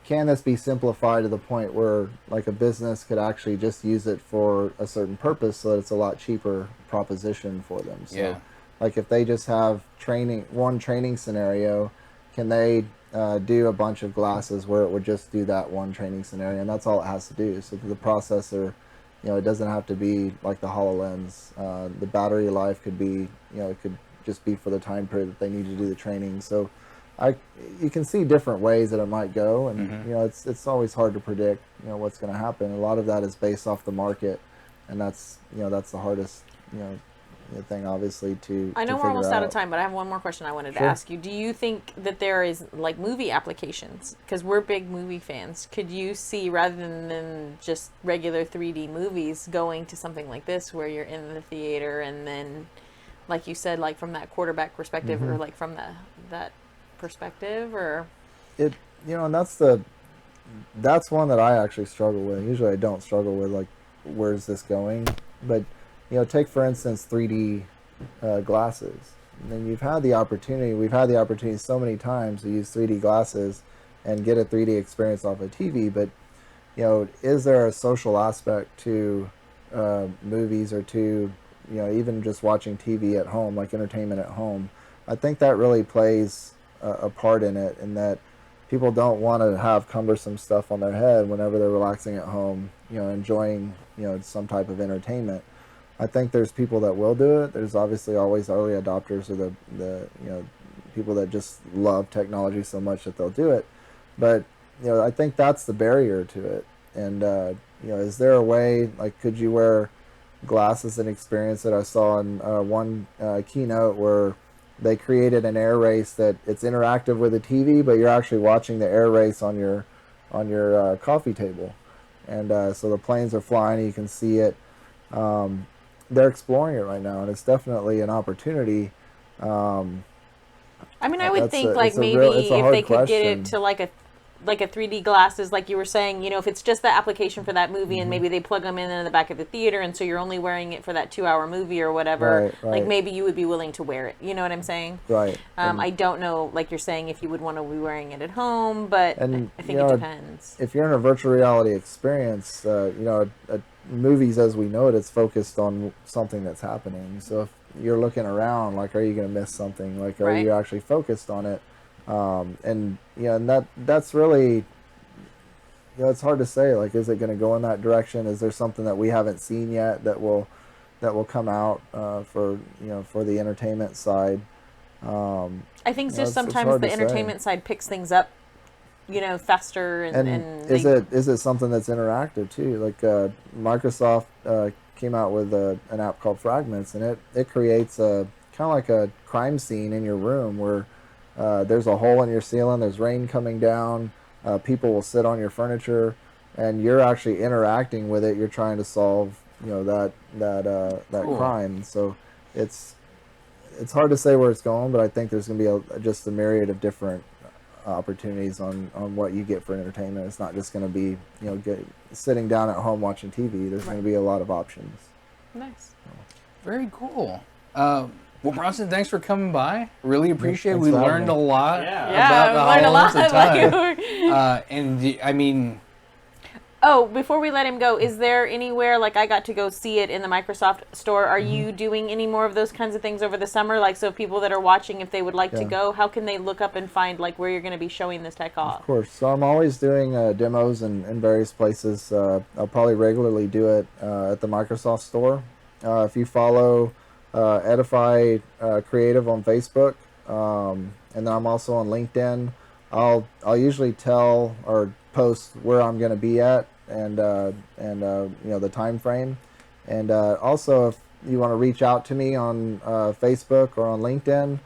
can this be simplified to the point where like a business could actually just use it for a certain purpose so that it's a lot cheaper proposition for them? So Yeah. like if they just have one training scenario, can they do a bunch of glasses where it would just do that one training scenario, and that's all it has to do. So the processor, it doesn't have to be like the HoloLens. The battery life could be, it could just be for the time period that they need to do the training. So you can see different ways that it might go, and it's always hard to predict what's going to happen. A lot of that is based off the market, and that's the hardest thing obviously to I know to we're almost figure out of time, but I have one more question I wanted to Sure. ask you. Do you think that there is like movie applications? Because we're big movie fans. Could you see, rather than just regular 3D movies, going to something like this where you're in the theater and then, like you said, like from that quarterback perspective, Mm-hmm. or like from that perspective, or it and that's one that I actually struggle with. Usually I don't struggle with like where's this going, but take for instance 3D glasses. And then we've had the opportunity so many times to use 3D glasses and get a 3D experience off of TV, but is there a social aspect to movies, or to even just watching TV at home, like entertainment at home? I think that really plays a part in it, in that people don't want to have cumbersome stuff on their head whenever they're relaxing at home, enjoying some type of entertainment. I think there's people that will do it. There's obviously always early adopters, or the people that just love technology so much that they'll do it. But I think that's the barrier to it. And is there a way, like, could you wear glasses and experience it? I saw in one keynote where they created an air race that it's interactive with the TV, but you're actually watching the air race on your coffee table, and so the planes are flying, you can see it. They're exploring it right now, and it's definitely an opportunity. I mean, I would That's think a- like it's a maybe real- it's a if hard they could get question. it to like a 3D glasses, like you were saying, if it's just the application for that movie, and maybe they plug them in the back of the theater, and so you're only wearing it for that 2-hour movie or whatever. Right, Like right. maybe you would be willing to wear it. You know what I'm saying? Right. I don't know, like you're saying, if you would want to be wearing it at home, but And, I think it depends. If you're in a virtual reality experience, movies as we know it, it's focused on something that's happening. So if you're looking around, like, are you going to miss something? Like, are Right. you actually focused on it? And that's really, it's hard to say. Like, is it going to go in that direction? Is there something that we haven't seen yet that will come out for the entertainment side? I think it's just sometimes hard the to say. entertainment side picks things up, faster, And is it something that's interactive too? Like Microsoft came out with an app called Fragments, and it creates a kind of like a crime scene in your room where there's a hole in your ceiling, there's rain coming down, people will sit on your furniture, and you're actually interacting with it. You're trying to solve that Cool. crime. So it's it's hard to say where it's going, but I think there's going to be just a myriad of different opportunities on what you get for entertainment. It's not just going to be sitting down at home watching TV. There's going to be a lot of options. Nice. Very cool. Well, Bronson, thanks for coming by. Really appreciate it. Thanks We for having learned me. a lot Yeah. about the we learned a lot. HoloLens of time. And I mean, Oh, before we let him go, is there anywhere, like I got to go see it in the Microsoft store, are you doing any more of those kinds of things over the summer? Like, so people that are watching, if they would like to Yeah. go, how can they look up and find, like, where you're going to be showing this tech off? Of course. So I'm always doing demos in various places. I'll probably regularly do it at the Microsoft Store. If you follow Edify Creative on Facebook, and then I'm also on LinkedIn, I'll usually tell or post where I'm going to be at and the time frame. And also, if you want to reach out to me on Facebook or on LinkedIn,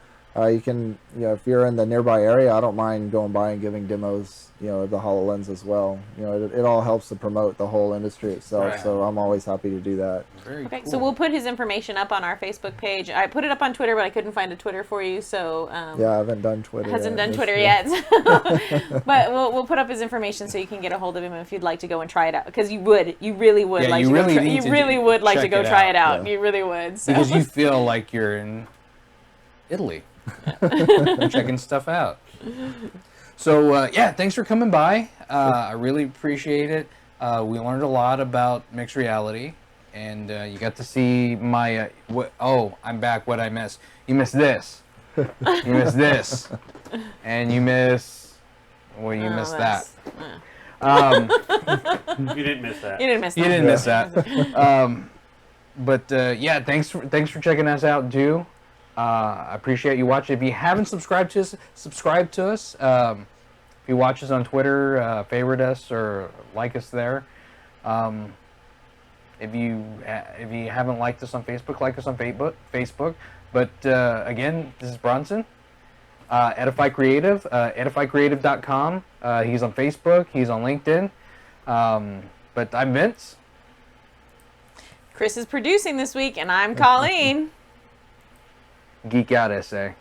you can, if you're in the nearby area, I don't mind going by and giving demos, of the HoloLens as well. It all helps to promote the whole industry itself. Right. So I'm always happy to do that. very Okay, cool. so we'll put his information up on our Facebook page. I put it up on Twitter, but I couldn't find a Twitter for you, so Yeah, I haven't done Twitter. hasn't done this Twitter year. yet. But we'll put up his information so you can get a hold of him if you'd like to go and try it out. Because you really would Yeah, like you to really go. need to really would like to check go it try out. it out. Yeah. You really would. So. Because you feel like you're in Italy, checking stuff out. So yeah, thanks for coming by. I really appreciate it. We learned a lot about mixed reality, and you got to see my. I'm back. What I missed? You missed this. You missed this, and you missed. Well, you Oh, missed that. that's- You didn't miss that. You didn't miss that. You didn't miss that. But yeah, thanks for checking us out too. I appreciate you watching. If you haven't subscribed to us, subscribe to us. If you watch us on Twitter, favorite us or like us there. If you haven't liked us on Facebook, like us on Facebook. But again, this is Bronson. Edify Creative, edifycreative.com. He's on Facebook. He's on LinkedIn. But I'm Vince. Chris is producing this week, and I'm Colleen. Geek out essay.